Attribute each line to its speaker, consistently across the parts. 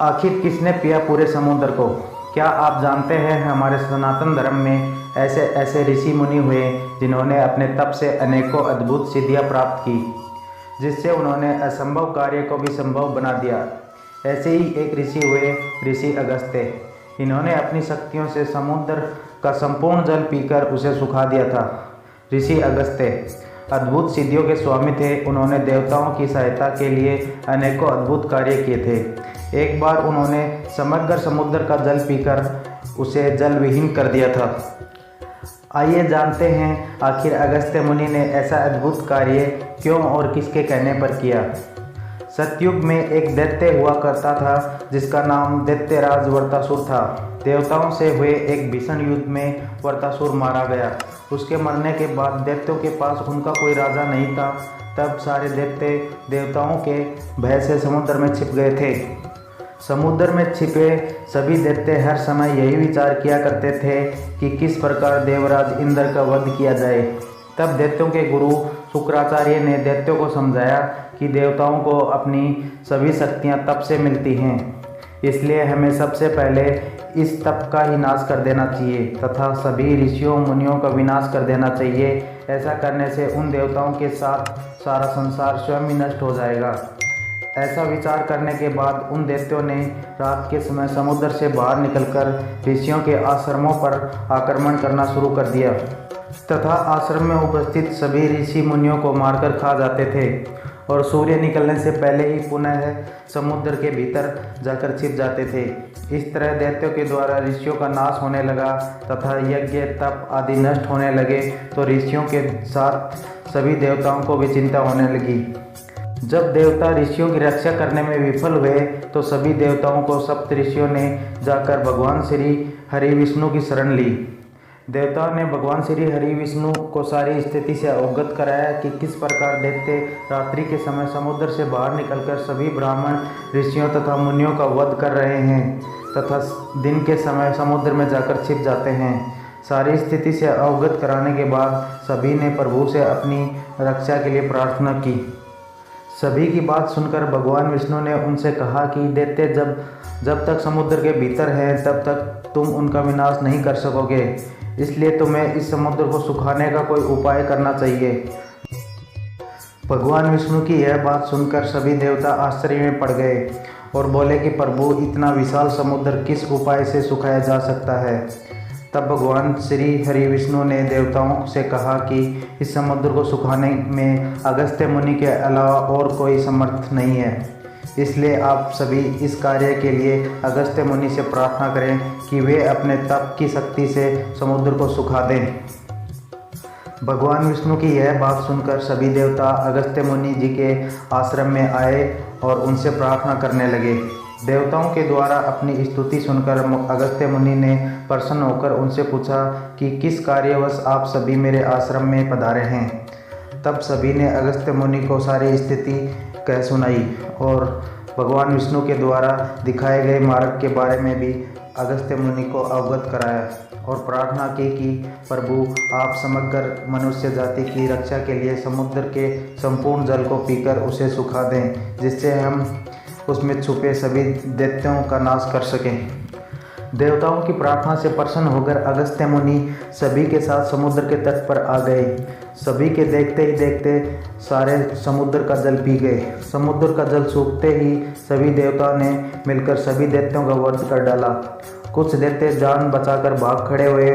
Speaker 1: आखिर किसने पिया पूरे समुद्र को? क्या आप जानते हैं हमारे सनातन धर्म में ऐसे ऐसे ऋषि मुनि हुए जिन्होंने अपने तप से अनेकों अद्भुत सिद्धियां प्राप्त की, जिससे उन्होंने असंभव कार्य को भी संभव बना दिया। ऐसे ही एक ऋषि हुए ऋषि अगस्त्य। इन्होंने अपनी शक्तियों से समुद्र का संपूर्ण जल पीकर उसे सुखा दिया था। ऋषि अगस्त्य अद्भुत सिद्धियों के स्वामी थे। उन्होंने देवताओं की सहायता के लिए अनेकों अद्भुत कार्य किए थे। एक बार उन्होंने समग्र समुद्र का जल पीकर उसे जल विहीन कर दिया था। आइए जानते हैं आखिर अगस्त्य मुनि ने ऐसा अद्भुत कार्य क्यों और किसके कहने पर किया। सतयुग में एक दैत्य हुआ करता था जिसका नाम दैत्यराज वृत्रासुर था। देवताओं से हुए एक भीषण युद्ध में वृत्रासुर मारा गया। उसके मरने के बाद दैत्यों के पास उनका कोई राजा नहीं था। तब सारे दैत्य देवताओं के भय से समुद्र में छिप गए थे। समुद्र में छिपे सभी दैत्य हर समय यही विचार किया करते थे कि किस प्रकार देवराज इंद्र का वध किया जाए। तब दैत्यों के गुरु शुक्राचार्य ने दैत्यों को समझाया कि देवताओं को अपनी सभी शक्तियां तप से मिलती हैं, इसलिए हमें सबसे पहले इस तप का ही नाश कर देना चाहिए तथा सभी ऋषियों मुनियों का विनाश कर देना चाहिए। ऐसा करने से उन देवताओं के साथ सारा संसार स्वयं ही नष्ट हो जाएगा। ऐसा विचार करने के बाद उन दैत्यों ने रात के समय समुद्र से बाहर निकलकर ऋषियों के आश्रमों पर आक्रमण करना शुरू कर दिया तथा आश्रम में उपस्थित सभी ऋषि मुनियों को मारकर खा जाते थे और सूर्य निकलने से पहले ही पुनः समुद्र के भीतर जाकर छिप जाते थे। इस तरह दैत्यों के द्वारा ऋषियों का नाश होने लगा तथा यज्ञ तप आदि नष्ट होने लगे तो ऋषियों के साथ सभी देवताओं को भी चिंता होने लगी। जब देवता ऋषियों की रक्षा करने में विफल हुए तो सभी देवताओं को सप्त ऋषियों ने जाकर भगवान श्री हरि विष्णु की शरण ली। देवताओं ने भगवान श्री हरि विष्णु को सारी स्थिति से अवगत कराया कि किस प्रकार दैत्य रात्रि के समय समुद्र से बाहर निकलकर सभी ब्राह्मण ऋषियों तथा मुनियों का वध कर रहे हैं तथा दिन के समय समुद्र में जाकर छिप जाते हैं। सारी स्थिति से अवगत कराने के बाद सभी ने प्रभु से अपनी रक्षा के लिए प्रार्थना की। सभी की बात सुनकर भगवान विष्णु ने उनसे कहा कि दैत्य जब तक समुद्र के भीतर हैं तब तक तुम उनका विनाश नहीं कर सकोगे, इसलिए तुम्हें इस समुद्र को सुखाने का कोई उपाय करना चाहिए। भगवान विष्णु की यह बात सुनकर सभी देवता आश्चर्य में पड़ गए और बोले कि प्रभु, इतना विशाल समुद्र किस उपाय से सुखाया जा सकता है। तब भगवान श्री हरि विष्णु ने देवताओं से कहा कि इस समुद्र को सुखाने में अगस्त्य मुनि के अलावा और कोई समर्थ नहीं है, इसलिए आप सभी इस कार्य के लिए अगस्त्य मुनि से प्रार्थना करें कि वे अपने तप की शक्ति से समुद्र को सुखा दें। भगवान विष्णु की यह बात सुनकर सभी देवता अगस्त्य मुनि जी के आश्रम में आए और उनसे प्रार्थना करने लगे। देवताओं के द्वारा अपनी स्तुति सुनकर अगस्त्य मुनि ने प्रसन्न होकर उनसे पूछा कि किस कार्यवश आप सभी मेरे आश्रम में पधारे हैं। तब सभी ने अगस्त्य मुनि को सारी स्थिति कह सुनाई और भगवान विष्णु के द्वारा दिखाए गए मार्ग के बारे में भी अगस्त्य मुनि को अवगत कराया और प्रार्थना की कि प्रभु, आप समग्र मनुष्य जाति की रक्षा के लिए समुद्र के संपूर्ण जल को पीकर उसे सुखा दें, जिससे हम उसमें छुपे सभी दैत्यों का नाश कर सकें। देवताओं की प्रार्थना से प्रसन्न होकर अगस्त्य मुनि सभी के साथ समुद्र के तट पर आ गए। सभी के देखते ही देखते सारे समुद्र का जल पी गए। समुद्र का जल सूखते ही सभी देवताओं ने मिलकर सभी दैत्यों का वध कर डाला। कुछ दैत्य जान बचाकर भाग खड़े हुए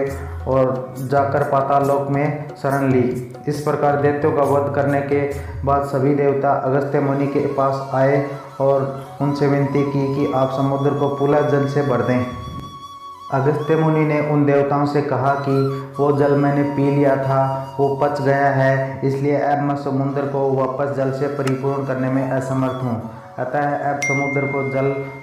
Speaker 1: और जाकर पाताल लोक में शरण ली। इस प्रकार दैत्यों का वध करने के बाद सभी देवता अगस्त्य मुनि के पास आए और उनसे विनती की कि आप समुद्र को पुनः जल से भर दें। अगस्त्य मुनि ने उन देवताओं से कहा कि वो जल मैंने पी लिया था, वो पच गया है, इसलिए अब मैं समुद्र को वापस जल से परिपूर्ण करने में असमर्थ हूँ। अतः अब समुद्र को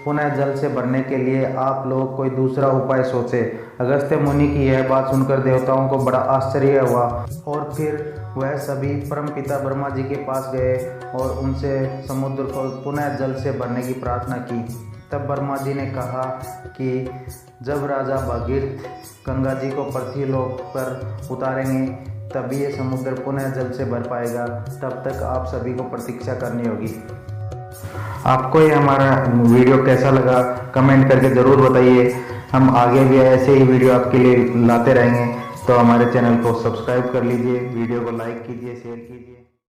Speaker 1: पुनः जल से भरने के लिए आप लोग कोई दूसरा उपाय सोचे। अगस्त्य मुनि की यह बात सुनकर देवताओं को बड़ा आश्चर्य हुआ और फिर वह सभी परमपिता ब्रह्मा जी के पास गए और उनसे समुद्र को पुनः जल से भरने की प्रार्थना की। तब ब्रह्मा जी ने कहा कि जब राजा भागीरथ गंगा जी को पृथ्वी लोक पर उतारेंगे तभी ये समुद्र पुनः जल से भर पाएगा। तब तक आप सभी को प्रतीक्षा करनी होगी। आपको ये हमारा वीडियो कैसा लगा कमेंट करके ज़रूर बताइए। हम आगे भी ऐसे ही वीडियो आपके लिए लाते रहेंगे। तो हमारे चैनल को सब्सक्राइब कर लीजिए, वीडियो को लाइक कीजिए, शेयर कीजिए।